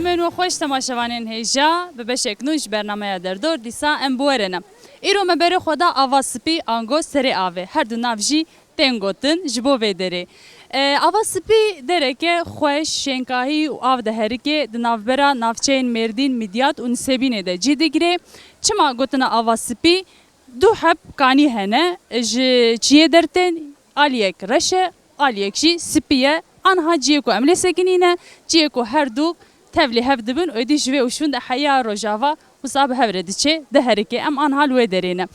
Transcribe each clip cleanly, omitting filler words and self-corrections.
بەرنامەن و خۆش تەماشەوانên hêja bi beşek nû ji bernameya derdor dîsa em biwere. Îro me berê xwe da ava spî ango serê avê her du nav jî tên gotin ji bo vê derê. Ava spî dereke xweş şênkahî û av de herikê di navbera navçeyên Mêrdîn, Midyat û Nisêbînê de cî digire. Çima gotina ava spî du heb kanî hene ji çiyê dertên aliyek reş e aliyek jî spî ye. Anha ciyê ku em lê sekinîne ciyê ku her du tevlî hev dibin êdî ji vê û şûn de heya rojava wisa bi hev re diçe de herikê em anha li wê derê ne.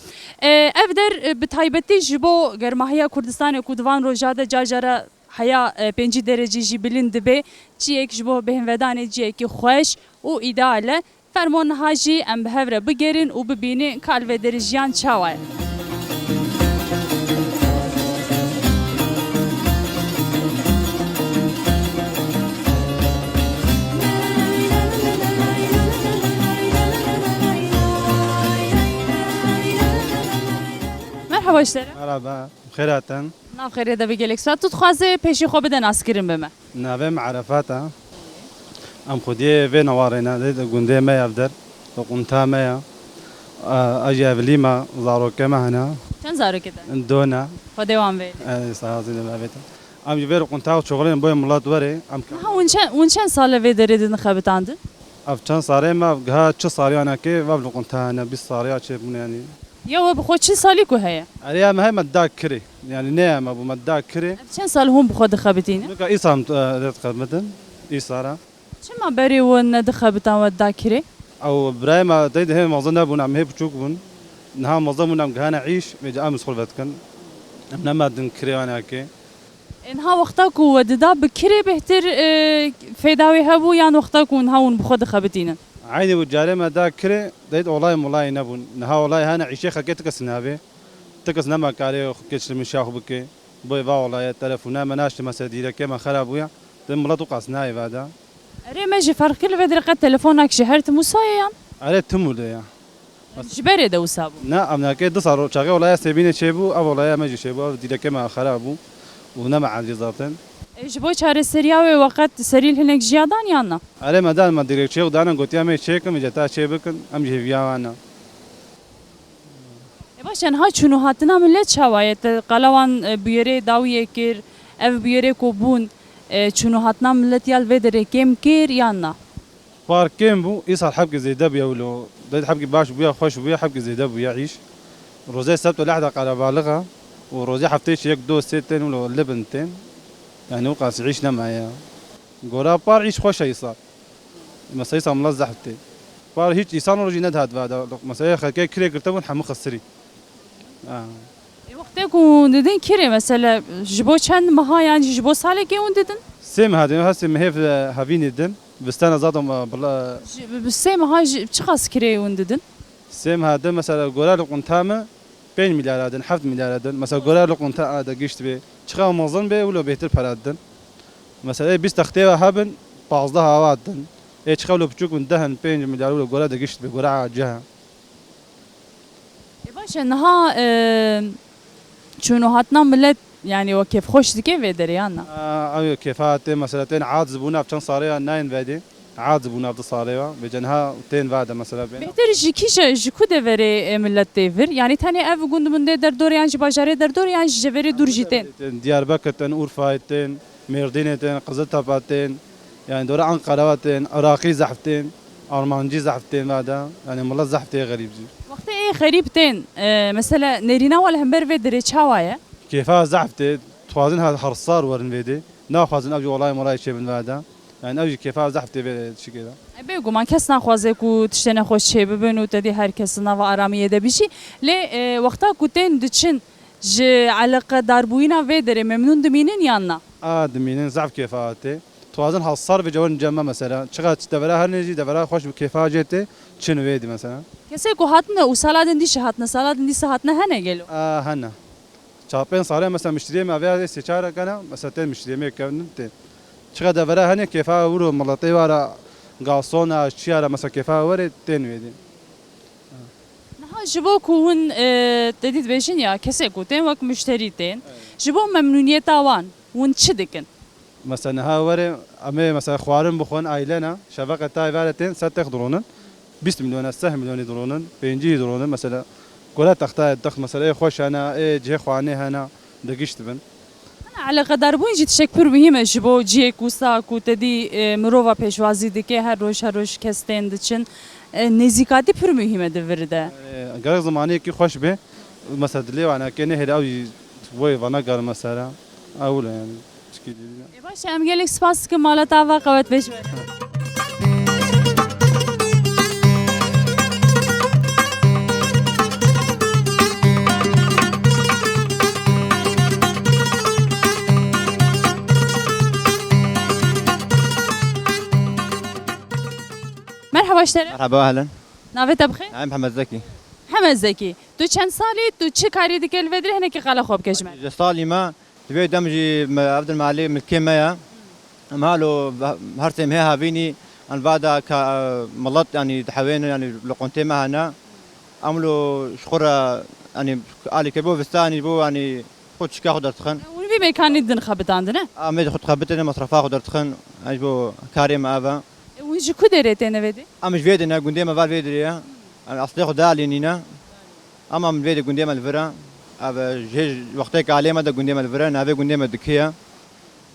Ev der bi taybetî ji bo germahiya Kurdistanê ku di van roja de car cara heya 5 derecî jî bilind dibe ciyek ji bo bêhinvedanê ciyekî xweş û îdeal e. Fermon niha jî em bi hev re bigerin û bibînin ka li vê derê jiyan çawa ye. Merhaba işlere. Merhaba, خيراتن. Nav xêrê de bigelek saat tu dixwaze pêşî xwe bide naskirin bime. ناویم عرفاتا. ام خودی و نوارنا دید گنده ما یافدر. قنتا ما یا. اجی اولیما زاروکه ما هنا. Çend zarok ede? دونا. Xwe devam ve. سازی نمی‌آویتا. ام جبر قنتا و شغلین باید ملات وری. ام. Ha çend sale vê derê din xebitandin? افچان ساله ما گه چه سالیانه که وابل قنتا نه 20 سالیا چه بونه یعنی. Ya we bi xwe çi salî ku heye? اریا ما هم مدّا کری. یعنی نه ما بو مدّا کری. Çend sal hûn bi xwe dixebitîne? نکه ایسام رد خدمتن. ایسارا. Çima berê wan nedixebitan we dakirê? او برای ما دید هم مازن نبون ام هی بچوک بون. نه مازن بونم گهانه عیش میج ام سخال بتکن. ام نمادن کریانه که. Enha wexta ku we dida bi kirê bêhtir fêdawê hebû yan wexta ku niha hûn bi xwe dixebitînin? عيني والجاري ما ذاك كري دايت والله مولاي نبون نها والله هنا عيشي خكيت تكس نابي تكس نما كاري خكيتش من شاخ بكي بوي با والله تلفونا مناش مسا ديرا كما خراب ويا دم ملاتو قاسناي بعدا Erê me ji ferqî li vê derê qet telefonak ji her tim wisa ye yan? على تمول يا Ji berê de wisa bû. نا امنا كي دصار شاغي والله سيبيني شيبو ابو والله ما جي شيبو ديرا كما خرابو ونما عندي زاتن Ji bo çareseriya wê weqet serîl hinek jiyadan yan na? على ما دام ما ديريك شيخ دانا قلت يا مي شيكم جتا شيبكن ام جي فيانا Baş enha çûnû hatina millet çawa ye te qalawan bûyerê dawiyê kir ev bûyerê ku bûn çûnû hatina millet ya li vê derê kêm kir yan na? باركين بو يصير حبك زي دب يا ولو دايت حبك باش بويا خوش بويا حبك زي دب ويعيش روزي سبت ولا على بالغة وروزي حفتيش يك دو ستين ولا لبنتين يعني وقاس يعيشنا معايا قرا بار عيش خوش يصير مسا يصير ملزح بتي بار هيك يصير روجي ندهد بعد مسا يخلي كري قلتون حمو خسري Wextê ku didin kirê mesela ji bo çend meha yan ji bo salekê hûn didin? سيم هذا هسه مهيف هافيني دن بستانا زادهم بلا Bi sê meha çi qas kirê hûn didin? سيم هذا مثلا قرا لقنتامه 5 milyar adın 7 milyar adın mesela قرا لقنتا da geçti be çıkan mazın be ulo behtir para adın mesela biz tahtaya haben bazda hava adın çıkan lo buçuk bin dehen 5 milyar ulo قرا da geçti be قرا عجها Baş enha çûnû hatina millet yani o kêf xweş dike vê derê yan na? ايوه كيفات مثلا تين عاد زبونه بچن صاريا ناين فادي عاد زبونه بده صاريا بجنها تين فادا مثلا بين Bêhtir ji kîşe ji ku deverê millet têvir yani tenê ev gundumên dê derdor yan ji bajarê derdor yan ji jeverê dur jî tên. دياربكر تين اورفا تين ميردين تين قزلتابات تين يعني دور انقره تين عراقي زحفتين ارمانجي زحفتين هذا يعني ملت زحفتي غريب جي Wextê ê xerîb tên mesela nêrîna wal hember vê derê çawa ye? كيفها زحفتي توازن هذا حرصار ورن فيدي ناخذ ابجي والله مولاي شيء من هذا يعني ابجي كيفها زحفتي شي كذا Bêguman kes naxwaze ku tiştê nexweş çê bibin û tedî her kes nava aramiyê de bişî lê wexta ku tên diçin ji eleqedarbûyîna vê derê memnûn dimînin yan na? ادمين زعف كيفاتي توازن حرصار في جوان جمه مثلا شغلت دبرها هرنجي دبرها خوش بكيفها جيتي شنو ويدي مثلا Kesê ku hatine û saladin dîşe hatine saladin dîsa hatine hene gelo. هنا شابين صارين مثلا مشتري ما فيها استشاره كان مثلا تين مشتري ميك كنت شغل دبرها هنا كيفها ورو ملطي ورا قاصونا شياره مثلا كيفها وري تين ويدي Niha ji bo ku hûn tedî dibêjin ya kesê ku tên wek müşterî tên ji bo memnûniyeta wan hûn çi dikin? مثلا ها وري أمي مثلا خوارم بخون عائلنا شبكة تاي فارتين 6 درونن 20 مليون 9 مليون درونن 5 درونن مثلا كلها تختار تخ مثلا إيه خوش أنا إيه جه خواني هنا دقيشت بن على قدر بوين جيت شكر مهمه جبو جيك وساك وتدي مروفا پێشوازی دکه هر روش کستین دچن نزیکاتی پر مهمه دورده قرق زماني كي خوش به مثلا دلي وانا كأنه هدا أو وي فانا قال مثلا أولا يعني تشكيل باشه ام gelek spas ki mala tava qavet beş ver. مرحبا اشتري مرحبا اهلا نافت بخير انا محمد زكي محمد زكي تو چند سالی تو چه کاری دیگه الودری هنه که قلا خوب کشمر صالي ما تبي دمجي عبد المعلي من الكيمياء مالو هرتم هي هافيني ان بعد ملط يعني تحوين يعني لقنتي ما هنا عملوا شخورة يعني علي كبو فستاني بو يعني خد شكا خد تخن ون بی مکانی دن خبت عندنا امي خد خبتني مصرفا خد تخن اجبو كاريم افا ون جو کدره تنه ودی امش فيدنا قنديما فال فيدريا انا اصلي خد دالينينا اما من فيدي قنديما الفرا ابا جيج وقتك عليه مدى قنديما الفرا نافي قنديما دكيه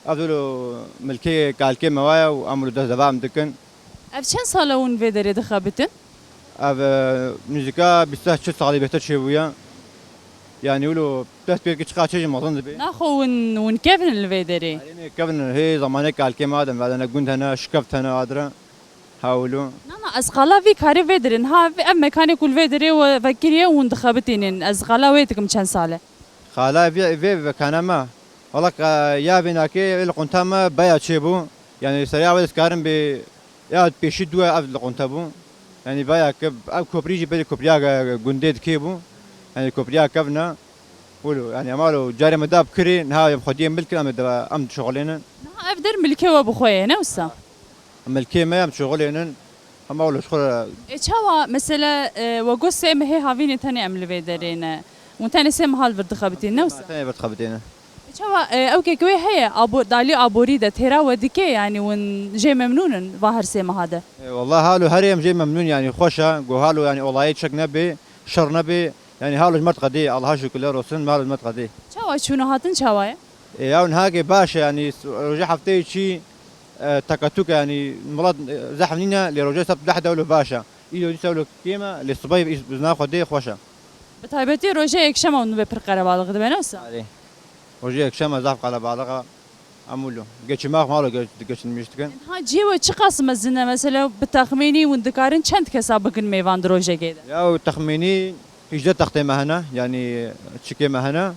افضلوا ملكيه كالكي موايا وامروا ده دفاع دكن اف چند ساله ون ودری دخبتن ابا موسيقى بيستاهل شو صالي بيحتاج شويه يعني يقولوا بس بيركي تشقى شيء ما ظن بي ناخو ون كيفن الودری يعني كيفن هي زمانك كالكي ما ادم بعد انا قلت انا شكفت انا ادرى حاولوا نانا از قلا وی کاری ودرن ها ام مکانی کول ودری و فکریه ون دخبتین از قلا ویتکم چند ساله خالا في كان ما والله يا بيناكي القنتامه بايا تشيبو يعني سريع ولد كارم بي يا بيشدوا افضل القنتابو يعني بايا كب كوبريجي بدي كوبريا جنديد كيبو يعني كوبريا كفنا ولو يعني مالو جاري مداب كري نهاية خديه ملك ام شغلين نا افدر ملکه و بخویه نوسا ملكي ما ام شغلين اما ولو شغل چاوا مثلا و گوسه مه هاوین تنه ام الودرین ون تنه سم حال ورد خبتین نوسا ثاني بتخبطينا چاوا اوكي كوي هي ابو دالي ابوري ده ترا ودكي يعني ون جي ممنون ظاهر سيما هذا والله هالو هريم جاي ممنون يعني خوشة جو هالو يعني والله شك نبي شر نبي يعني هالو جمرت قدي الله شكر له رسول مالو جمرت قدي چاوا شنو هاتن چاوا يا هاجي باشا يعني رجع حفتي شيء تكتك يعني مرض زحمنينا لرجع سبت لحدا ولا باشا إيدو يسولو كيما للصبي بناخذ دي خوشة بتايبتي روجه يكشم ون ببر قربالغ ده بنوسا عليه رجع كشما زحف على بعضها عملوا قش ما مالو قش مشتكن ها جيو چه قسم زنه مثلا بتخميني ون دكارن چند كسابكن ميوان دروجه گيده يا تخميني هجدة تختي مهنا يعني تشكي مهنا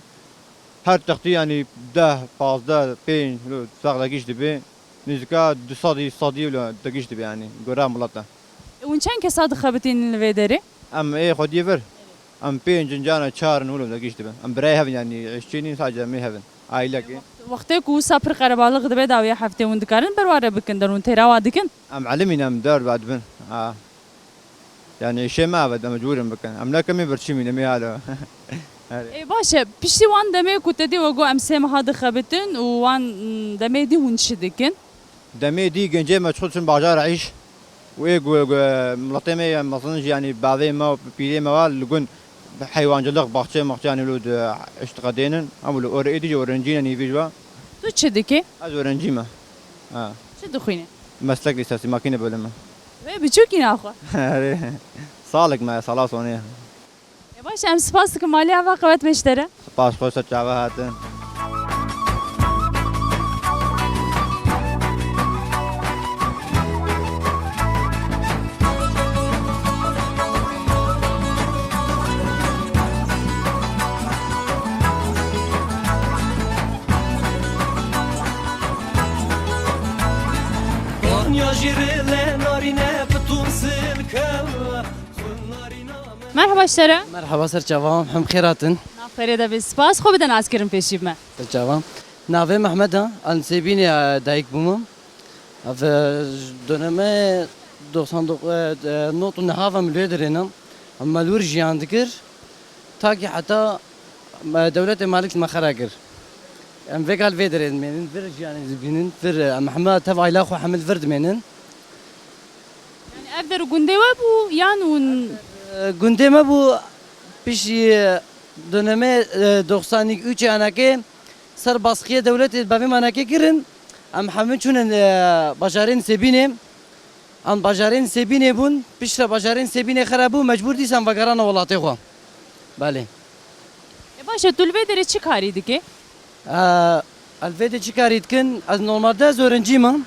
هر تختي يعني ده باز ده بين لو تاخذ قيش دبي نزكا دو صادي ولا تقيش دبي يعني قرام ملطة ون چند كساد خبتين الودري ام ايه خد يفر ام بين جنجانا شارن ولا تقيش دبي ام براي هفن يعني 20 ساعة مي هفن عائلة وقتی کو سفر قربالغ ده داوی هفته ون دکارن برواره بکن درون تراوا دکن ام علمنا ام دار بعد بن يعني شيء ما بد مجبور بكن ام لا كمي برشي من مي هذا ای باشه پیشتی وان دمه کتدی و گو امسام هاد خبتن و وان دمه دی ون شدکن دمي دي جنجي ما تدخلش بازار عيش ويقو ملطمي مصنج يعني بعضي ما بيدي ما لقون حيوان جلق باخشة مخشان يلود اشتقادين عملوا اوريدي ورنجينا نيفيجوا تو چه دکی از ورنجيما چه دخوینه مسلك لساسي ماكينه بلما و بچوکی ناخو صالك ما صلاة صونيه ای باشه ام سپاس که مالی هوا قوت بشتره باش خوش تشعبها هاتن مرحبا اشتره مرحبا سر جوام هم خيراتن نافره ده سپاس خوب بدن از کرم پیشی ما سر جوام ناوه محمد ها انسیبینی دایک بومم اف دöneme 99 نوت نهاف مليدرينم اما لور جيان دكر تاكي حتى دولة مالك المخراجر ام فيكال فيدرين منن فيرج يعني زبينن فير محمد تبع لاخو حمل فرد منن Yani evder günde ve bu yanun گنده ما بو پیشی دنمه 93 انکه سر باسخیه دولت بافی منکه کرن ام همه چونن بجارین سبینه ام بجارین سبینه بون پیش را بجارین سبینه خرابو مجبور دیسم وگران ولاتی خو بله başa tulvedere çıkarıydı ki. الفيديو چی کارید کن از نورمالده از öğrenciyim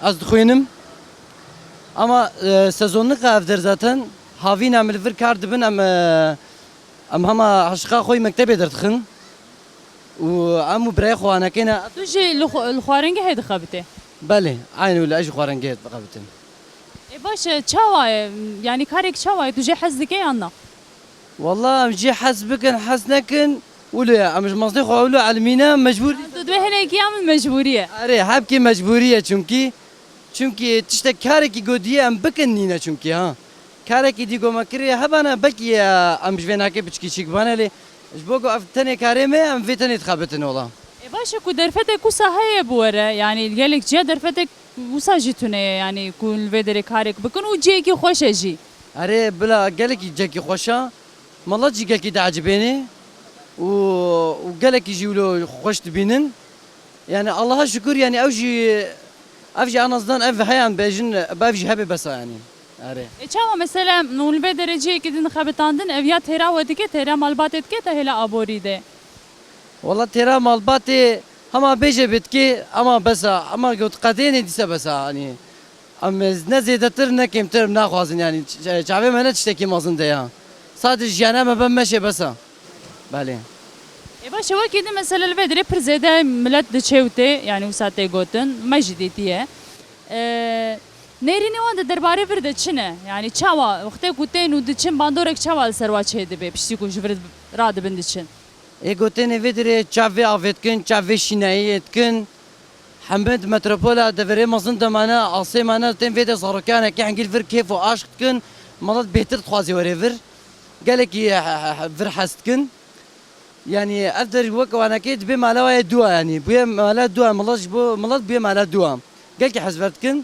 az دخوینم ama sezonluk evdir zaten havin amel vir kar dibin am hama aşka xoy mektebe dertxin و ام برای خوانا کنا Tu ji lxwarengi hedi xabite. بله عین ولا اجي خورنگیت بقبتن Başa çavaye yani karek çavaye tu ji hazdike yanna. والله ام جي حسبكن حسنكن ولا ام مصدق ولا علمينا مجبور Tu dve heneki yamın mecburiye. اري حبكي مجبوريه چونكي تشتا كاركي گوديه ام بكن نينا چونكي ها كاركي ديگو مكري هبانا بكي ام جويناكي بچكي چيك بانا لي جبوكو افتني كاريمه ام فيتني تخابتن والله Başa ku derfete ku sahaya bu ara yani gelek ciye derfete usa jitune yani ku vedere karek bakın u ciye ki hoş eji. اري بلا قالك جاكي خوشا والله جي قالك تعجبيني وقالك يجيولو خوش تبينن يعني الله شكر يعني اوجي انا زدان اف هيان بيجن بافجي هبي بس يعني اري Çava mesela nul vedere ciye ki din xabetandın ev ya tera vedike tera malbat etke te hela aboride. والله ترى مالباتي هما بيجي بتكي اما بس اما قلت قديني ديسا بس يعني ام نزيد ترنا كيم تر ناخذ يعني شعبي ما نتشتكي مازن ده صادق جانا ما بمشي بس بله Başa vakit mesela vedere prizede millet de çevte yani usate gotun majiditiye. Nerini wanda derbare vir de çine yani çava vakte kuten u de çin bandorek çava serva çedi be pişti ku jvir rad bin de çin. ايغوتين فيدري تشافي افيتكن تشافي شينايتكن حمد متروبولا دفري مازن دمانا عاصي مانا تين فيدي صاروكانا كي حنقول فر كيف واشتكن مرات بيتر تخوازي وريفر قالك فر حستكن يعني افدر وك وانا كيد بما لا دوا يعني بيا مالا دوا ملاش بو ملات بيا مالا دوا قالك حسبتكن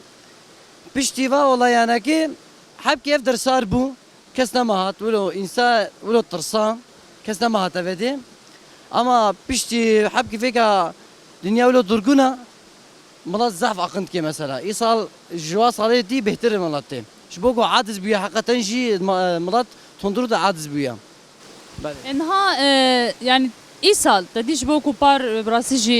بشتيفا والله يعني كي حب كيف در صار بو كسنا مهات ولو انسان ولو ترسان كسنا مهات افدي اما بشتي حب كيفك دنيا ولو درجونا ملات زعف عقنت كي مثلا ايصال جوا صالتي بهتر ملاتي شبوكو عادز بيا حقا تنجي ملات تندرد عادز بيا Enha yani İsal dediş bu kupar brasici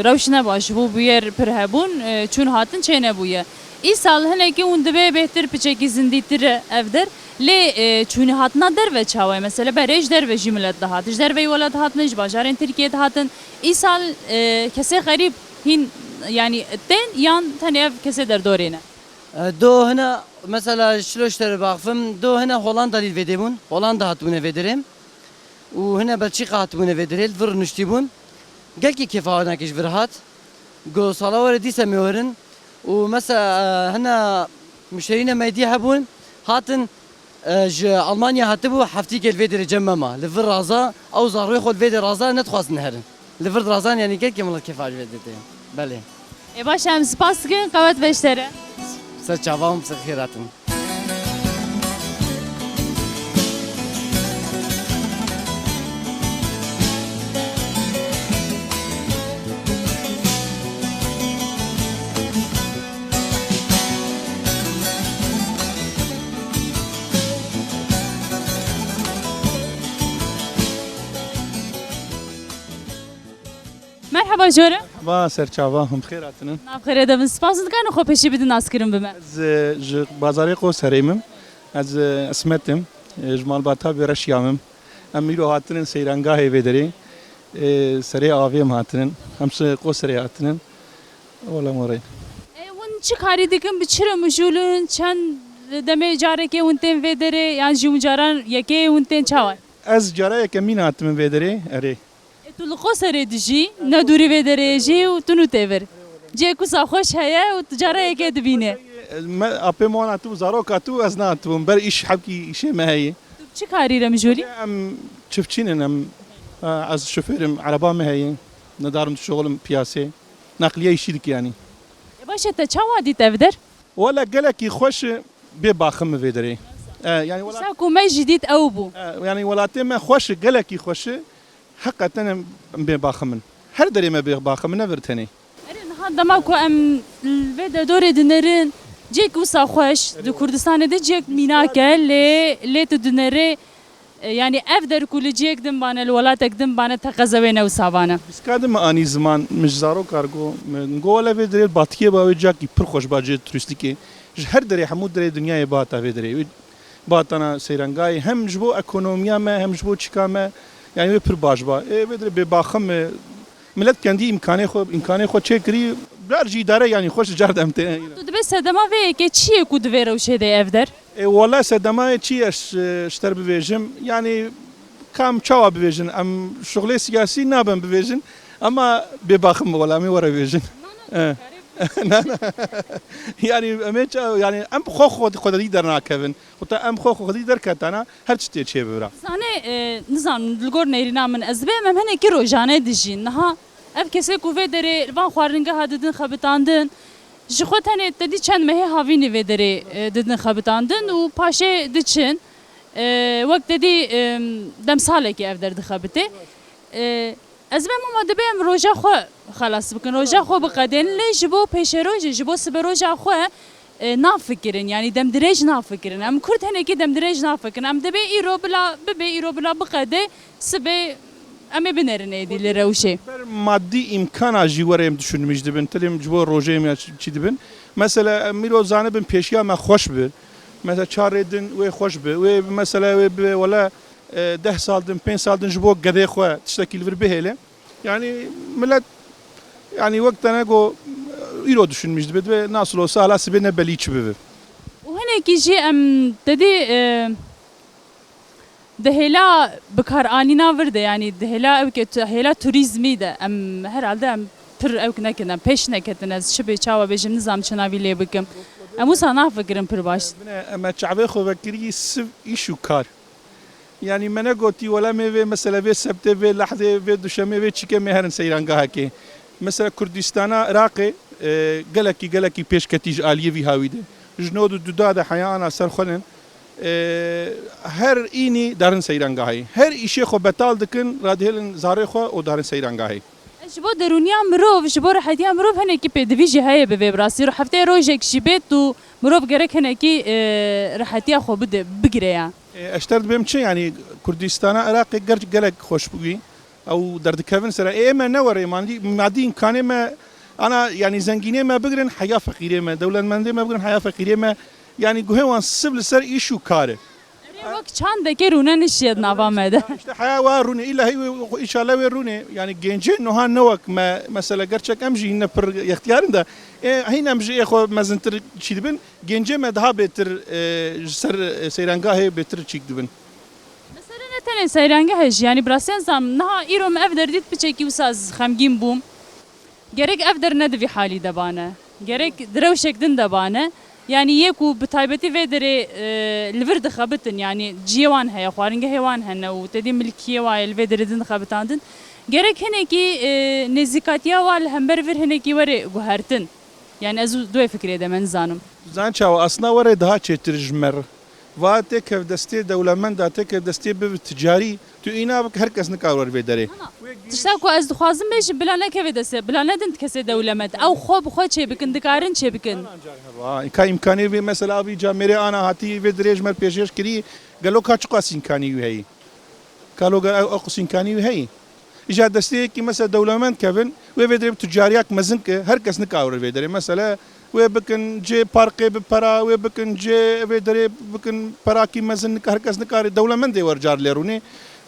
ravşine baş bu bir yer perhebun çün hatın çene bu ya. İsal hele ki undebe behter piçeki zinditir evder le çün hatına der ve çavay mesela berej der ve jimlet daha der ve yolat hatmış bajarın Türkiye'de hatın İsal kese garip hin yani ten yan tanev kese der dorine. دو هنا مثلا شلوشتر باقفم دو هنا هولندا ليل فيديمون هولندا هاتونه فيدريم وهنا بلجيكا هاتونه فيدريل فر نشتيبون قال كيف هنا كيش فرهات جو صلاور دي سميورن ومثلا هنا مشترينا ميدي هبون هاتن المانيا هاتبو حفتيك الفيدر جمما لفر رازا او زاروي خو الفيدر رازا نتخواس نهرن لفر رازان يعني قال كيف فيدر بله Başam spas gün kavat beştere. سر چاوام سر خیراتن Merhaba Jore. با سرچاوا هم خیر هاتنن Navxer edem spas kan xo peşi bidin askirim bime. از بازاری قو سریمم از اسمتم جمال باتا برشیامم امیرو هاتنن سیرانگاه ویدری سری آویم هاتنن همس قو سری هاتنن ولا موري Eun çıkari dikim biçire mujulun çen deme jareke unten vedere yani jumjaran yeke unten çavay. از جرای کمین هاتم ویدری اری Tu luqo sere diji ne duri vedere ji u tunu tever. Je ku sa xoş heye u tujara yeke dibine. ما اپی مون اتو زارو کاتو از نه اتو بر ایش حبکی شی ما هي Tu çıkari remjuli. ام شفتشين ام از شوفيرم عربا ما هي ندارم شغلم پیاسه نقلیه شیرک یعنی باشه تا چاوا دیت اف در ولا گلکی خوش به باخم ویدری يعني ولا ساکو می جدید او بو يعني ولاتي ما خوش گلکی خوش حقیقتا به باخمن هر دری ما به باخمن نورتنی ارین ها دما کو ام الفيدا دور دنرين جيك وسا خوش دو كردستان ده جيك ميناكه لي تدنري يعني افدر كل جيك دم بان الولات دم بان تقزوين وسابانه بسكادم اني زمان مجزارو كارغو نقول في دري باتيه باوي جاكي پر خوش باجي تورستيكي هر دري حمود دري دنيا باتا في دري باتنا سيرانغاي هم جبو اكونوميا ما هم جبو چيكا يعني پر باج با في دري بباخم ملت كاندي امكاني خو چكري برجي داره يعني خوش جرد امته تو دبي سدما في كي چي كود فيرو شده افدر والله سدما چي اشتر بفيجم يعني كام چاوا بفيجن ام شغله سياسي نابم بفيجن اما بباخم ولا مي ورا بفيجن يعني امچ يعني ام خو خودي درنا كيفن وتا ام خو خودي در كتانا هر چتي چي ببرا زاني نظام الجور نيرنا من ازبه مم هني كي روجانه دجين نها اف كسي كو فيدري فان خوارنگه هاددن خبتاندن ji xwe tenê te dî çend mehê havînê vê derê didin xebitandin û paşê diçin wek dedî demsalekê ev derdixebite ez bê mama dibe em roja xwe xelas bikin roja xwe biqedin lê ji bo pêşerojê ji bo siberoja xwe nafikirin yani demdirêj nafikirin em Kurd henekî demdirêj nafikirin em dibe îro bila bibe îro bila biqede sibê em ê binerin êdî li rewşê maddi imkana jiwarem düşünmüş dibin telim jibo rojeyim ya çi dibin mesela miro zanibin peşiya me hoş bir mesela çaredin ve hoş bir ve mesela ve wala 10 saldın 5 saldın jibo gade xwe tiştekil vir behele yani millet yani vaktana go iro düşünmüş dibin ve nasıl olsa hala sibine beli çibi û hinekî jî em dedî dehêla bikaranîna vir de yani dehêla ew ke hêla turizmî de em herhalde em pir ew nekin em pêş neketin ez şibê çawa bêjim nizam çina vî lê bikim em wisa nafikirin pir baş ama çavê xwe vekirî siv îş û kar yani me negotî wela me vê mesela vê sebtê vê lehdê vê duşemê vê çîkê me herin seyrangahekê mesela Kurdistana Iraqê gelekî pêşketî ji aliyê vî hawî de ji nod û duda de heyana ser xwenin her înî darin seyrangahê her îşê xwe betal dikin radihêlin zarê xwe û darin seyrangahê ji bo derûniya mirov ji bo rihetiya mirov hinekî pêdivî jî heye bi vê birastî heftê rojek jî bêt û mirov gerek hinekî rihetiya xwe bide bigire ya eşter dibêm çi yani Kurdistana Iraqê gelek xweş bûî ew derdikevin sere ême ne were madî imkanê me ana yani zengînê me bigirin heya feqîrê me dewletmendê me bigirin heya feqîrê me yani guhê wan siv li ser îş û kar e wek çandekê rûne nişiyed nava me de işte heya wa rûne îla hî îşallah wê rûne yani gencê niha newek me mesela gerçek em jî ne pir yextiyarin de hîn em jî xwe mezintir çî dibin gencê me daha bêtir ji ser seyrangahê bêtir çîk dibin mesela ne tenê seyrangeh jî yani birastî zam niha îro me ev derdît biçekî wisa ez xemgîn bûm gerek ev der ne divî halî de bane gerek direwşek din de bane yani yek û bi taybetî vê derê li vir dixebitin yani ciyê wan heye xwaringehê wan hene û tedî milkiyê waye li vê derê din dixebitandin gerek hinekî nêzîkatiya wa li hember vir hinekî were guhertin yani ez duê fikrê de me nizanim Zan çawa asna were daha çêtir ji mer va tê kevdestê dewlemend da tê kevdestê bi ticarî tu îna her kes nikar wer vê derê tişta ku ez dixwazim bêjim bila nekeve destê bila nedin kesê dewlemet ew xwe bi xwe çê bikin dikarin çê bikin ka imkanê vê mesela avî camerê ana hatî vê dirê ji mer pêşêş kirî gelo ka çi qas imkanî wî heyî kalo qas imkanî wî heyî îja desteyekî mesela dewlemend kevin wê vê derê ticariyak mezin ke her kes nikar wer vê derê mesela wê bikin cê parkê bi pera wê bikin cê vê derê bikin perakî mezin her kes nikarê dewlemendê wercar lê rûnê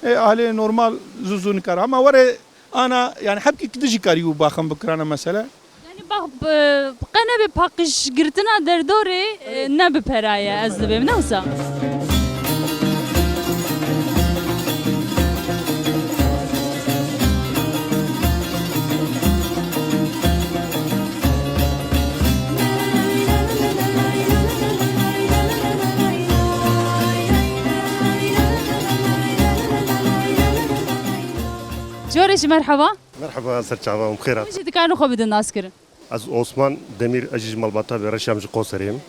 ahlê normal zû nikar ama were ana yani hepkî dijî karî û baxin bikirane mesela yani bak qene bi paqijgirtina derdorê ne bi peraye ez dibêm ne wisa جورج مرحبا مرحبا سرچاوام بخيرات چی دکارن خو بدن ناس کرن از عثمان دمیر اجیج مالباتا به رشام ج قوسریم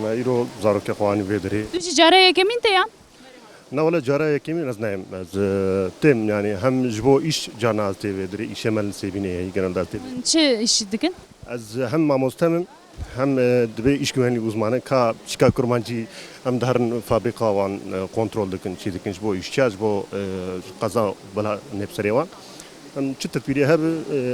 ما ایرو زاروک خوانی بدری تو چی جاره یکمین ته یا نه ولا جارا یکیمی از نیم از تیم yani hem جبو iş canaz te بدری iş emel sebine genelde te چه iş dikin az hem mamostamım hem de iş güvenliği uzmanı ka çıka kurmancı hem de her fabrika van kontrol dikin şey dikin bu işçiz bu kaza bala nepserivan hem çi tedbiri hep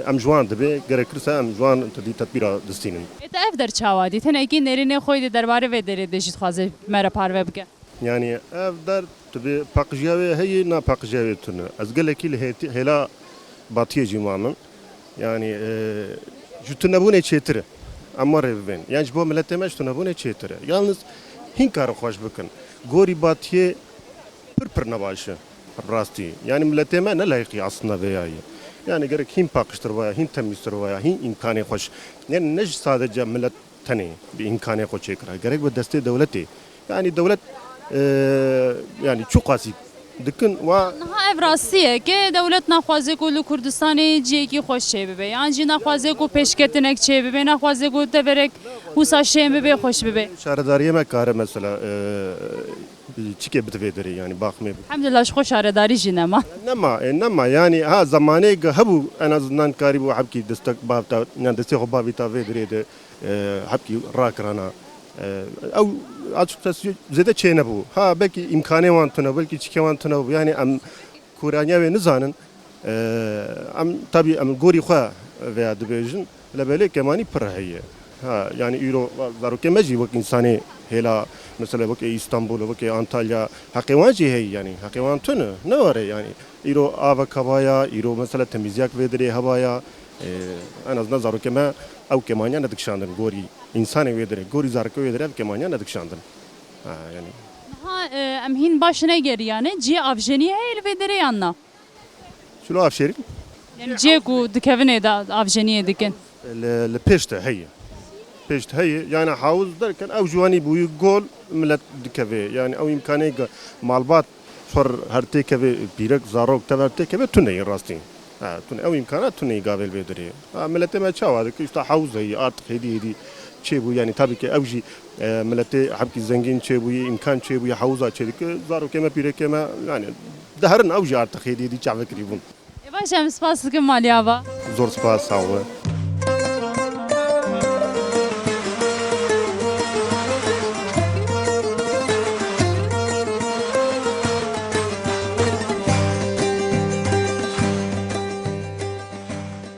em jwan dibe gerekirse em jwan tedi tedbira distinin et ev der çavadi ten ekin nerine koydu derbarı ve deri deşit xaze mera parve bike yani ev der tabi pakıjave heyi na pakıjave tunu az geleki hela batiye cimanın yani jutuna bu ne çetire ama revben yani bu millete meştuna bu ne çetire yalnız hinkar hoş bakın gori batiye pır nabaşı rasti yani millete me ne layıkı aslında veya yani gerek hin pakıştır veya hin temizdir veya hin imkanı hoş yani ne sadece millet tane bir imkanı hoş çekir gerek bu desteği devleti yani devlet yani çok asik dikin ve نها ev rastiye ki devlet naxwaze ku li Kurdistanê ciyekî xweş çêbibe yan jî naxwaze ku pêşketinek çêbibe naxwaze ku teverek wisa şên bibe xweş bibe şaredariye me kare mesela çike bitvederi yani bakmaya Elhamdülillah ji xwe şaredarî jî nema nema yani ha zamanı hebu en azından kari bu habki destek babta yani destek babi ta vederi de habki rakrana او açıkçası zede çeyne bu ha belki imkanı vantına belki çike vantına bu yani am kuranya ve nizanın am tabi am gori xwa veya dibejin la böyle kemani pırhayye ha yani euro zaruke meji vak insani hela mesela vak İstanbul vak Antalya hakivanci hey yani hakivantını ne var yani euro ava kabaya euro mesela temizlik vedere havaya en azından zaruke me او kemanya ne dikşandın gori insani vedere gori zaruke vedere kemanya ne dikşandın ha yani Niha em hîn başine geriyane cî avjenî heye li vê derê yan na şunu afşerim yani ciyê ku dikevine de avjeniyê dikin البيشته هي بيشته هي يعني حاوز دركن او جواني بوي جول ملت دكفي يعني او امكانيه مالبات فر هرتي كفي بيرك زاروك تبرتي كفي توني راستين توني او امكانات توني قابل بيدري ملت ما تشاوا دك يشتا حاوز هي ارت هدي شي بو يعني تابي كي اوجي ملت حبكي زنجين شي بو امكان شي بو حاوزا شي دك زاروك ما بيرك ما يعني دهرن اوجي ارت هدي تشافك ريبون Baş em spas dikim maliyava زور سباس ساوه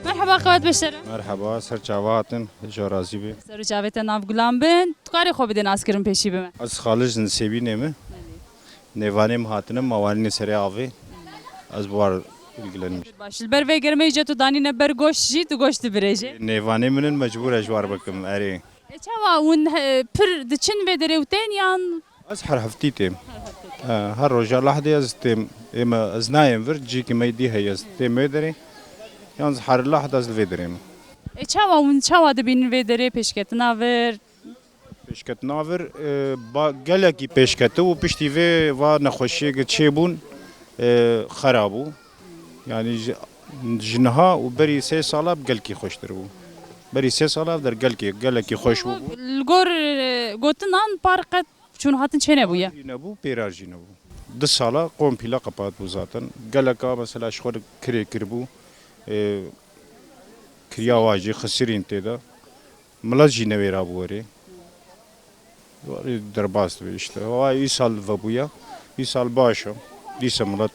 Merhaba qewet beşere مرحبا سرچاواتن جارازی bi Seru cavete nav gulam bin tukarî xwe bidin askirin pêşî bime az xalij nisebînê me nevanêm hatine mawanînê serê avê ez bi war ilgilenmiş Baş li ber vê germeyê ce tu danîne ber goş jî tu goş dibirêje nevanê min in mecbûr e ji war bikim erê çawa hûn pir diçin vê derê û tên yan ez her heftî têm her roja lehdê ez têm ême ez nayêm vir cîkî me dî heye ez têm wê derê yalnız her lehd ez li vê derê me çawa hûn çawa dibînin vê derê pêşketina vir pêşketina vir gelekî pêşketi û piştî vê va nexweşiyê çêbûn xerab bû yani ji niha û berî sê sala gelkî xweştir bû berî sê sala der gelekî xweş bû li gor gotinan parqet çûn hatin çê nebûye nebû pêrar jî nebû di sala kompîla qepat bû zaten geleka mesela ji xwe kirê kirbû kiriya wa jî xisirîn têda milet jî newêra bû werê warê derbas dibe işte wa îsal vebûye îsal baş e dîsa milet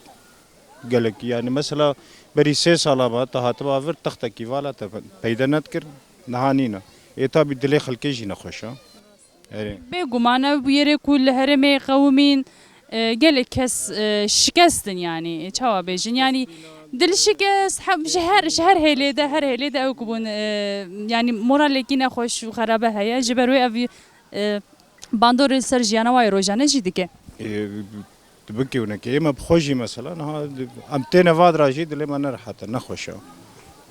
gelekî yani mesela berî sê sala ba te hatiba vir textekî vala te peyda nedkir niha nîne êta bî dilê xelkê jî nexweş e erê bêguman ev bu yerê ku li herêmê qewimîn gelek kes şikestin yani çawa bêjin yani dil şikest ji her hêlê de her hêlê de ew kubûn yani moralekî nexweş û xerabe heye ji ber wê ev bandorê ser jiyana wayê rojane jî dike dibikêwnekê ême bixwe jî mesela niha em têne vadira jî dilê me nerahat e nexweş e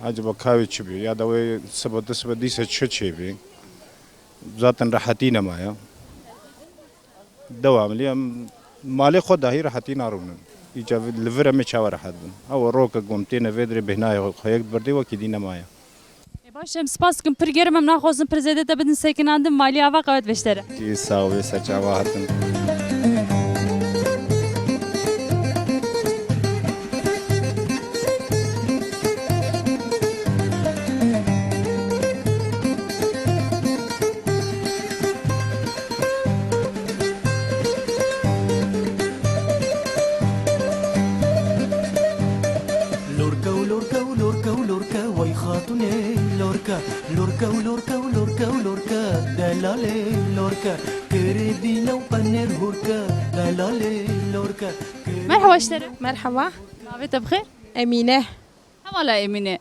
acaba kavê çi bê ya da wê sibe disibe dîse çi çêbê zaten rehetî nemaye dewamlî em malê xwe dahî rehetî narûnin ایجا لور می چاور حد بن او روک گمتی نویدری بهنای خیک بردی و کی دینه مایا Başım spas kim pir gerim naxozun pir zede te bidin sekinandım mali ava qavet beştere. کی ساوی سچاوا هاتن لوركا ولوركا ولوركا ولوركا وي خاطوني لوركا لوركا ولوركا ولوركا ولوركا دلالي لوركا كريدينا وقنر هوركا دلالي لوركا Merhaba işleri. مرحبا Navet bixir. أمينة Hamala Emine.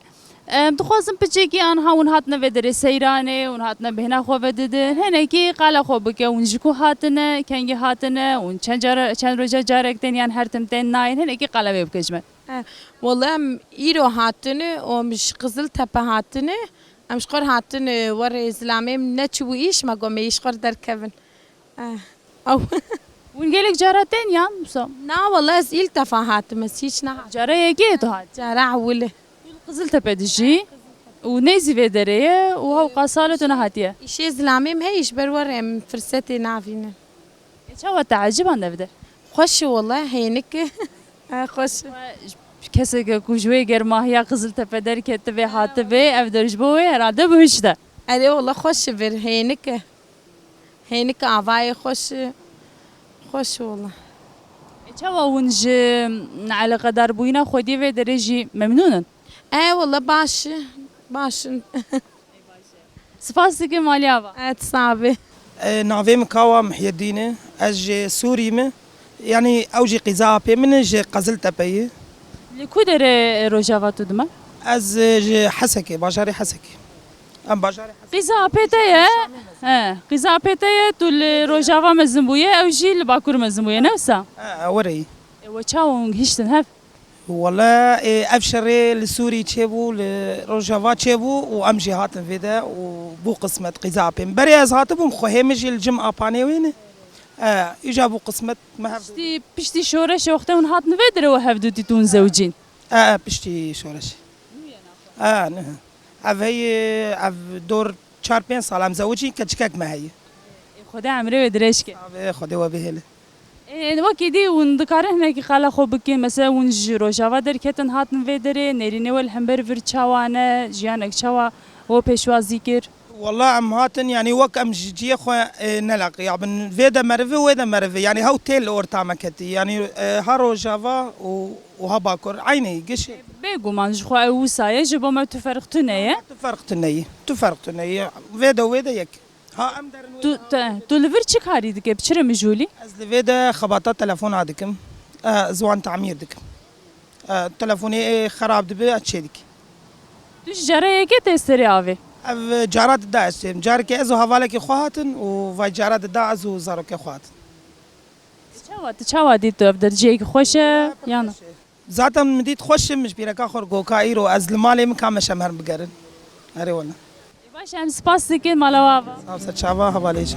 Dixwazim piçekî an hawin hatine vedere seyranê û hatine bihna xwe vedidin. Henekî qala xwe bike û ji ku hatine, kengî hatine û çend roja carek tên yan her tim tên nayên henekî qala vê bike ji me. والله ام إيرو هاتني ومش قزل تبع هاتني أم شقر هاتني ورا إسلامي نتشويش ما قوم يشقر در كفن أو Ûn gelek cara tên yan Musa. نا والله إزيل تفا هاتم مسيش نا Cara yekê tu hat. جارا عولة Qiziltepe dijî û nêzî vê derê û hew qasalet û nehatiye. إيش إسلامي مهيش بر ورا ام فرستي نافينا Çawa teعجب evde. خوش والله هينك خوش Kesek ku ji wê germahiya Qiziltepe derketi vê hatibe ev derj bo wê herhalde bihişte. أري والله خوش بر هينك هينك عفاي خوش خوش والله Çawa hûn ji eleqedar bûyîna xwediyê vê derê jî memnûnin. والله باش باش Spas dikim malî ava. تصابي نافي مكاوى محي الدين أج سوري من يعني أوجي قزابي من أج قزلت بي Li ku derê rojava tu dime? أز حسكي باجاري حسكي أم باجاري حسكي Qîza pête ye. Qîza pête ye tu li rojava mezin bûye ew jî li bakur mezin bûye ne wisa? وري We çawa hûn gihîştin hev. والله أبشري لسوري تشيبو لروجافا تشيبو وأمجي هاتن فيدا وبو قسمة قزابي بري أز هاتبو مخوهمجي الجمعة باني وين إجابو قسمة مهر Piştî şoreşê wextê hûn hatin vê derê we hev dûtî tu hûn zewcîn. بشتي شورش نه أف هي أف دور 4-5 سال أم زوجي كتشكك ما هي Xwedê emrê wê dirêjke. خدي وبهله Wekî dî hûn dikarin hinekî qala xwe bikin mesela hûn ji rojava derketin hatin vê derê nêrînê we li hember vir çawa ne jiyanek çawa we pêşwazî kir. والله ام هاتن يعني وك ام جي خو نلقي يعني فيدا مرفي ويدا مرفي يعني هاو تيل اور تامكتي يعني هارو جافا وها باكر عيني قش Bêguman ji xwe ew wisaye ji bo me tu ferqtune ye. تفرقت نية فيدا ويدا يك ها ام درن Tu li vir çi karî dike biçire mi jûlî? از فيدا خبطات تلفون عندكم زوان تعمير دكم تلفوني خراب دبي اتشيدك Tu ji cara yekê tê serê avê. اف جارات دا استم جارك ازو حوالك خواتن و جارات دا ازو زاروك خواتن Çawa dî tu ev derciyekî xweş e yan. zaten مديت خوش مش بيركا خور جوكايرو از المالي مكان شمهر بقرن هري ولا Baş em spas dikin mala ava. صافصة شعبا حواليش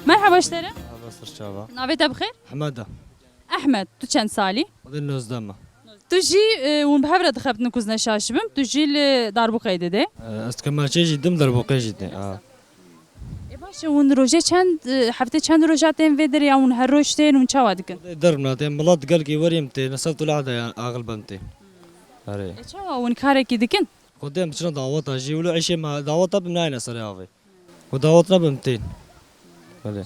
Merhaba işleri. بصر شابا Navê te bixêr? حماده Ahmed tu çend salî? ودي نوزدما Tu jî hûn bi hev re dixebtin ku neşaşibim. Tu jî li darbûqeyê didê. استكمل شيء جدم دربوقي جدي Baş hûn rojê çend heftê çend roja tên vê derê ya hûn her roj tên hûn çawa dikin. درب ناتي ملات قال كي وريم تي نصبت العاده يعني اغلب انتي هري Çawa hûn karekî dikin. قدام شنو دعوات اجي ولو عيشي ما دعوات بمناين سريعه ودعواتنا بمتين هري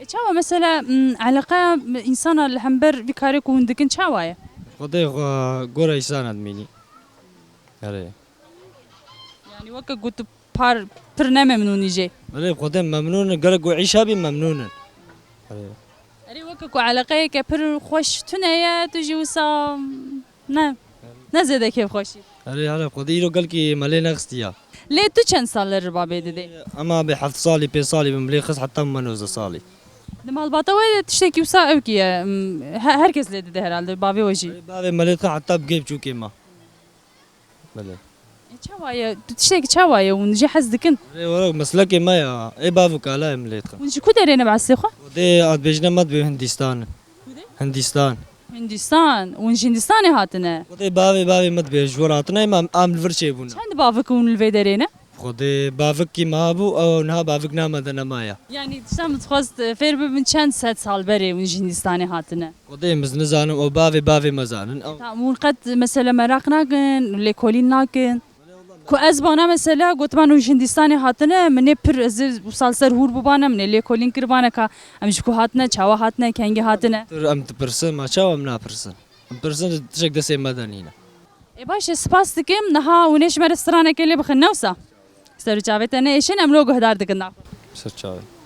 Çawa mesela alaka insana li hember vî karê ku hûn dikin çawa ye? خدي غورا إنسان أدميني هري Yani weke gotu par pir ne memnûnî jê. هري خدي ممنون قالك وعيشها بي ممنون هري Erê weke ku eleqeyeke pir xweş tune ye tu jî wisa ne zêde kêf xweşî. هري هلا خدي يلو قال كي مالي نغستيا Lê tu çend sal li ribabê didê? أما بحفظ صالي بي صالي بمليخس حتى منوز صالي Di malbata we tiştekî wisa ew kî ye herkes lê dide herhalde bavê we jî. بابي مليخ حتى بجيب شو كيما بله çavaya tiştek çavaya ونجي حزدكن وراك مسلك ما يا اي بافك على مليتك ونجي كو درينا بعسخه ودي اد بيجنا مد بهندستان هندستان هندستان ونجي هندستاني هاتنا ودي بافي مد بجوراتنا ما ام الفرشي بونا چند بافك ون الفيدرينا خدي بافك کی ما بو او نه بافك نامدنا مايا يعني تشام تخواست فير ببن چند سات سال بري ونجي هندستاني هاتنا خدي مزنزانم او بافي مزانن او تامون قد مثلا مراق ناكن ليكولين ناكن كو ازبانا مثلا قلت ما ونجي هندستاني هاتنا من بر از وصالسر هور ببانا من ليكولين كربانا كا امش كو هاتنا چاوا هاتنا كنگي هاتنا ام تبرسن ما چاو ام نابرسن ام برسن تشك دسي مدنينا اي باش سپاس دكم نها ونش مرسترانه كلي بخنوسا سر چاوتنه ايشن ام لوگو هدار دكنا سر چاوي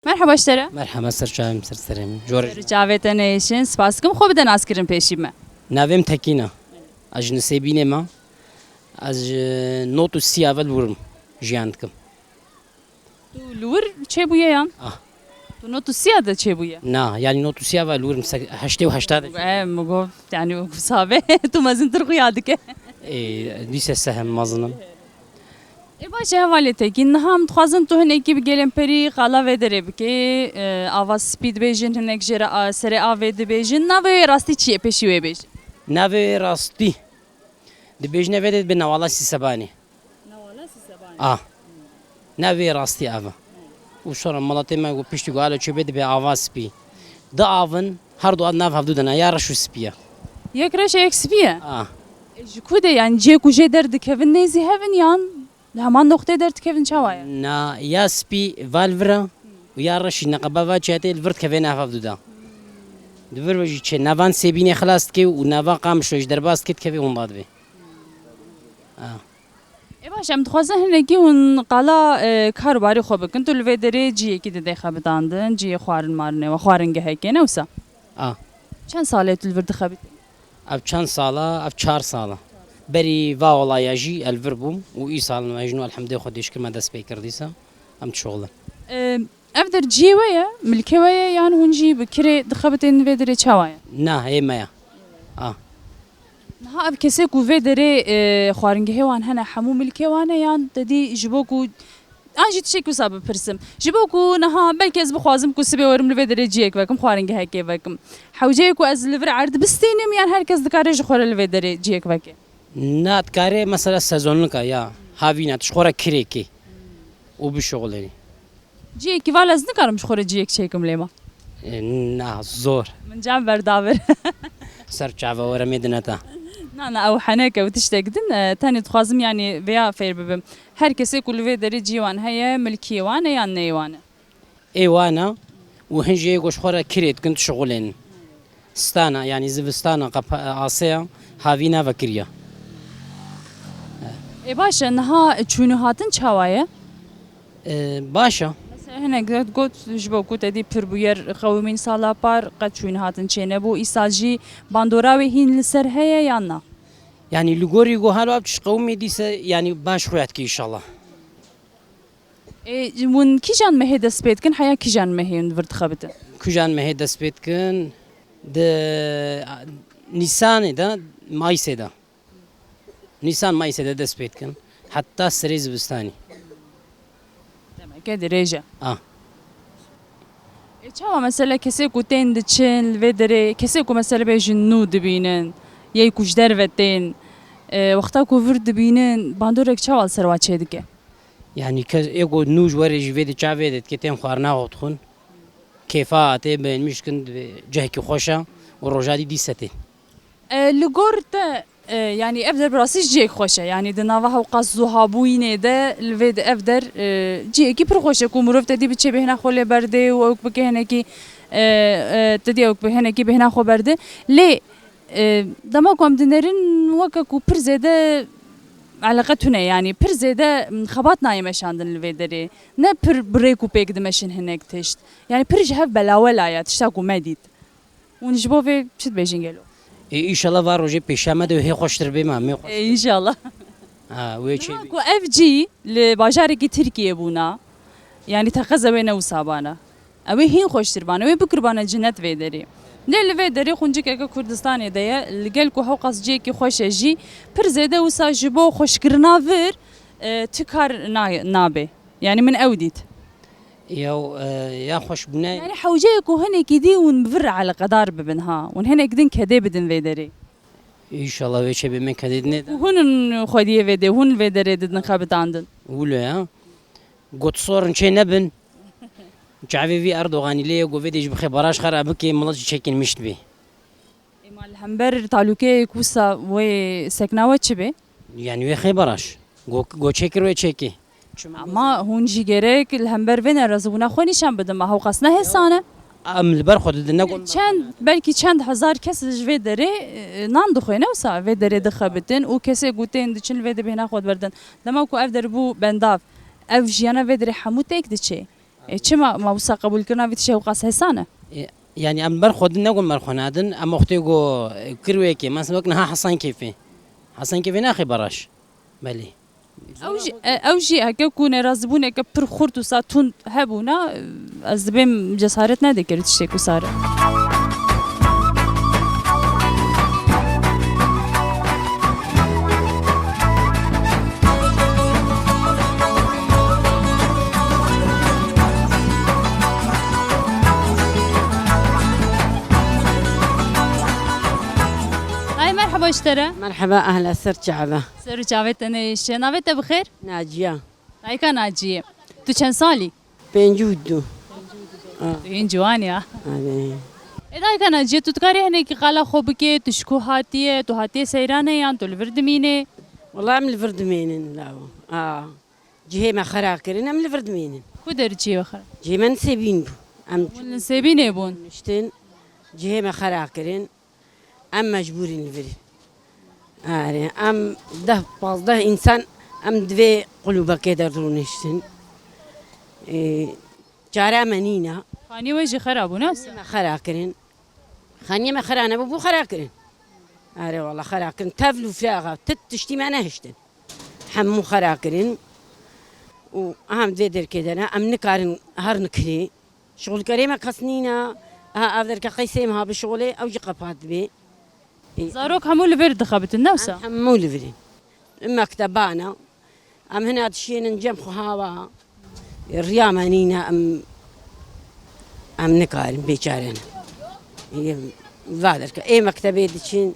مرحبا اشترى مرحبا سرچاویم سرسرم جور چاوتنه ايشن سپاسكم خو بدن اسكرين پیشیمه ناویم تکینا از نسبینه ما از نوتو سیاول ورم جیاندکم تو لور چه بويه يان آه. تو نوتو سياده چه بويه نه یعنی نوتو سیاول ورم 80 مگو يعني صابه تو مازن ترخو يادك لیسه سهم مازنم باشه حوالته که هم خوازم تو هنگی بگلم پری قلا ودره بکی آواز سپید بیجن هنگ جرا سر آوید بیجن نوی راستی چیه پیشیوی بیجن ناوی راستی دبیجنه ودید به نوالا سی سبانی ناوی راستی آوا و شورا ملاتی ما گو پشتی گو آلو چه بید به آواز سپی دا آون هر دو ناو هفدو دنا یا رشو سپیه یک رش یک سپیه جکوده یعنی جه کجه درد کهون نیزی هون یان همان نقطه درد کهون چوایه نه یا سپی والورا و یا رشی نقبه و چهته الورد کهون هفدو دا دور وجی چه نوان سبینه خلاص که و نوان قام شوش درباست کت که اون داد به باشه ام دخوازن هنگی اون قلا کاروباری خوبه کن تو لودره جیه کی ده خبتاندن جیه خوارن مارنه و خوارن گه که نوسا چند ساله تو لورد خبت اب چند ساله اب 4 ساله بری واولا جی الور بوم و ای سال مجنون الحمد لله خودش که ما دست پی کردیسم ام شغله افدر جیوه ملکوه یان هونجی بکره دخبتین لودره چاوایه نه هی مایا ها اب کسی کو ودره خوارنگه وان هنه حمو ملکه وانه یان ددی جبوکو آنجی تشکو سبب پرسم جبوکو نها بلکه از بخوازم کو سبی ورم لودره جیک وکم خوارنگه هکی وکم حوجه کو از لور عرض بستینم یان هر کس دکاره جخور لودره جیک وکه نه دکاره مثلا سزون کا یا هاوینا تشخورا کریکی او بشغلنی جیک والا از نکارم جخور جیک چیکم لیما نه زور من جام برداور سر چاوا ورمیدنه تا نه او حناکه و تشتگدن تاني تخوازم يعني بيا فير ببم هر كسي كل في دري جيوان هي ملكي وانا يا نيوانا ايوانا وهنجي يقوش خورا كريت كنت شغلين ستانا يعني زفستانا قب عاصية هافينا وكريا اي باشا نها تشونو هاتن چاوايه باشا هنه قلت جبو كنت ادي بربوير قومين سالا بار قد شون هاتن چينه بو ايساجي باندوراوي هين لسر هي يانا يعني لغوري جو هالو ابتش قومي ديس يعني باش رويت كي ان شاء الله ون كيجان مهي دس بيت كن حيا كيجان مهي ورد خبته كيجان مهي دس بيت كن د نيسان ده مايسه ده نيسان مايسه ده دس بيت كن حتى سريز بستاني كده ريجا چاوا مثلا کسی کو تند چن ودره کسی کو مثلا بیجن نود بینن یه کوچ در وتین وقتا کو ورد بینن باندورک چاوال سروا چیدکه يعني يقول نوج ورج فيدي تشافيدت كتيم خارنا وتخون كيفاتي بين مشكن جهكي خوشة والرجادي دي ستين لگورت يعني افدر براسيش جيك خوشه يعني دناوا وقاس زهابوينه ده الفيد افدر جيكي پر خوشه کو مروف تدي بچه بهنا خوله برده و اوك بكهنه کی تدي اوك بهنه کی بهنا خو برده لي دما قام دنرين وككو پر زيده علاقتنا يعني پر زيده خبات نايمشاندن الفيدري نه پر بريكو بيك دمشن هناك تشت يعني پر جهف بلاولا تشتاكو مديد ونجبو في شد بيجين قالوا ان شاء الله فاروجي بيشامد وهي خوشتر بما مي ان شاء الله ويشي كو اف جي لباجارك تركيا بونا يعني تخزا بينا وصابانا اوي هين خوشتر بانا وي بكربانا جنت فيدري ليل فيدري خونجي كا كردستان ديا لقال كو حوقاس جي كي خوش جي پر زيده وسا جبو خوشكرنا فير تكار نابي يعني من اوديت يا خوش بناي يعني حوجيكو هنا كدي ونبر على قدار ببنها ون كدين كدي بدن فيدري ان شاء الله ويشي بمن كديدني وهن خديه فيدي هون فيدري ددن خابت عندن ولا قد صور نشي نبن جعفي في اردوغاني ليه قو فيديش بخبراش خرابكي ملاتش شكل مشت بيه مال همبر تعلوكي كوسا وي سكناوه تشبي يعني وي خبراش قو تشكر وي تشكي ما هون جي جريك الهمبر فين رزبونا خو نشان بدم ما هو قصنا هسانه ام البرخد دنا چند بلكي چند هزار کس جوی داره نان دخوینه و سا وی داره دخبتن و کسی گوتین دچن وی دبینا خود بردن لما کو اف در بو بنداف اف جیانا وی داره حمو تک دچه چما ما وسا قبول كنا في تشي وقاس هسانه يعني ام برخد نقول مرخنادن ام اختي جو كرويكي ما سمكنا حسن كيفي حسن كيفي ناخي براش بلي اوجي هكا كون رازبونه كبر خورتو ساتون هبونا از بهم جسارت نده کرد تشتكو صار مرحبا اشترى مرحبا اهلا سر جعبه سر جاوتنا ايش نافته بخير ناجيه هايكا ناجيه تو كم سالي بنجودو جوانيا اذا كان ناجيه تو تقاري هنيك قاله خوبكي تشكو هاتيه تو هاتيه سيرانه يان تو الفردمينه والله من الفردمين لا جهه ما خراكرين من الفردمين كودر جي وخر جهه من سيبين ام سيبين يبون نشتن جهه ما خراكرين ام مجبورين الفرد ام ده بازده انسان ام دوی قلوبك يدرونشتن جارا منينا خاني وجه خراب وناس ما خراكرين خاني ما خرانا بو خراكرين اري والله خراكرين تفلو فلاغا تتشتي ما نهشتن حمو خراكرين وهم دوی در كده ام نكارن هر نكري شغل كريمه قصنينا افدر كقيسيم ها بشغلي او جقبات بي زاروك همو لفرد دخبت النوسة همو لفرد مكتبانا ام هنا تشين نجم خهاوا الريامانينا ام نكارن بيشارين فادرك اي مكتبي تشين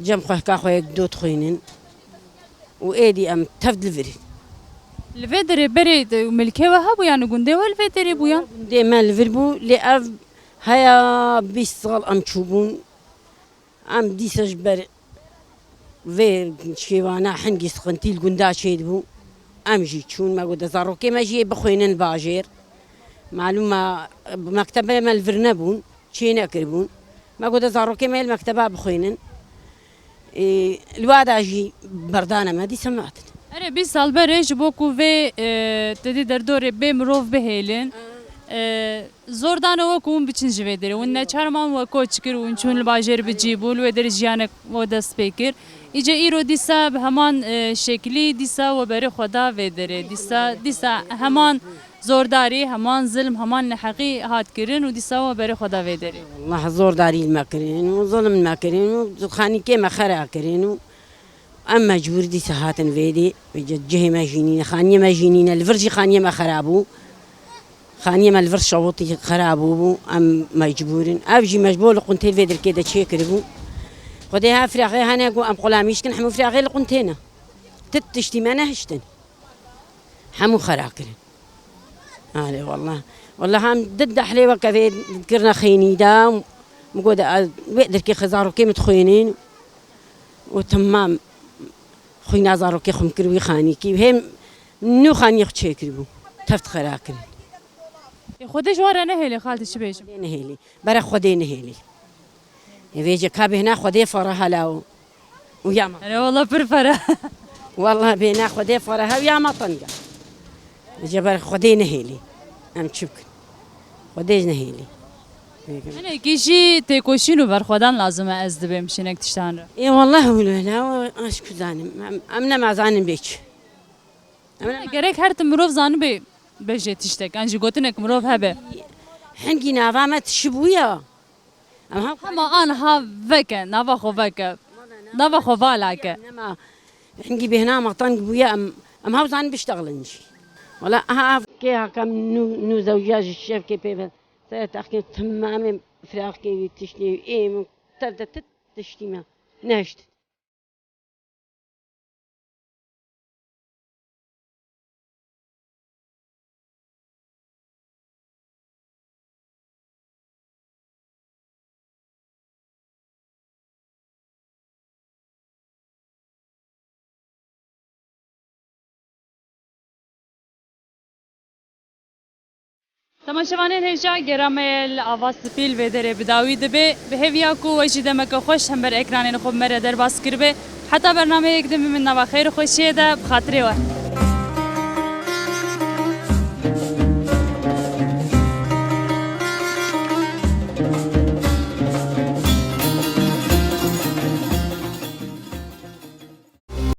جم خوه كاخو دوت خوينين وايدي ام تفد الفرد الفيدري بريد ملكي وهابو يعني قندي والفيدري بويا قندي ما الفربو لأف هيا بيستغل ام تشوبون ام ديساج بر في شيوانا حنقي سخنتي القندا شيدبو ام جي تشون ما قد زاروكي ما جي بخوينن باجير معلومة مكتبة ما الفرنبون شينا كربون ما قد زاروكي ما المكتبة بخوينن الواد اجي بردانه ما دي سمعت اره 20 سال برش بوکو و تدی در دور به مروف بهیلن زور دانه وکوم بچن جوی داره و نه چهارمان وکو چکر و چون الباجر بجیبول و در جیانک و دست بکر ایجا ایرو دیسا به همان شکلی دیسا و بره خدا و داره دیسا همان زورداری همان ظلم همان نحقی هات کرن و دیسا و بره خدا و داره والله زورداری ما کرن و ظلم ما کرن و خانی که ما خرا کرن و اما مجبور دي ساعات فيدي جهه ما جينينا خانيه ما جينينا الفرجي خانيه ما خرابو خانيه ما الفرش شوطي خرابو ام مجبورين ابجي مجبور قنت فيدر كده شي كربو خديها فراغي هنا جو أم قلاميش كن حمو فراغي لقنتينا تتشتي ما نهشتن حمو خراكرين والله والله هم ضد حليوة كذي ذكرنا خيني دا مقود بقدر كي خزارو كي متخوينين وتمام خوينا زارو كي خم كروي خاني كي هم نو خاني يخشي كربو تفت خراكرين خودش واره نهیلی خالتي چی بیشم نهيلي برا خدي نهيلي يجي كابي هنا خدي فرها لاو ويا ما أنا والله برفرة والله بينا خدي فرها ويا ما طنقة يجي برا خدي نهيلي أم تشوك خدي نهيلي أنا كيشي تيكوشينو برخودان لازم أزد بمشينك تشتان إيه والله ولا لا أش كزانم أمنا ما زانم بيش أنا جريك هرت مروف زان بي بيجي تشتك أنجي قلتلك مروف هبه حنقي نافا ما تشبويا أما أنا ها فكا نافا خو فكا نافا خو فالاك إنما حنقي بهنا ما طنق بويا أم هاو زان بيشتغلنش ولا ها كي كم نو زوجاج الشيف كي بيفل تأخذ تمام فراخ كي تشتي إيه تبدأ تشتي ما نهشت تماشاوانین هجا گرامل آواز سپیل و دره بداوی دبی به هویا کو وجی دمک خوش هم بر اکران خوب مره در باس کربه حتی برنامه یک دمی من نوا خیر خوشیه ده بخاطره و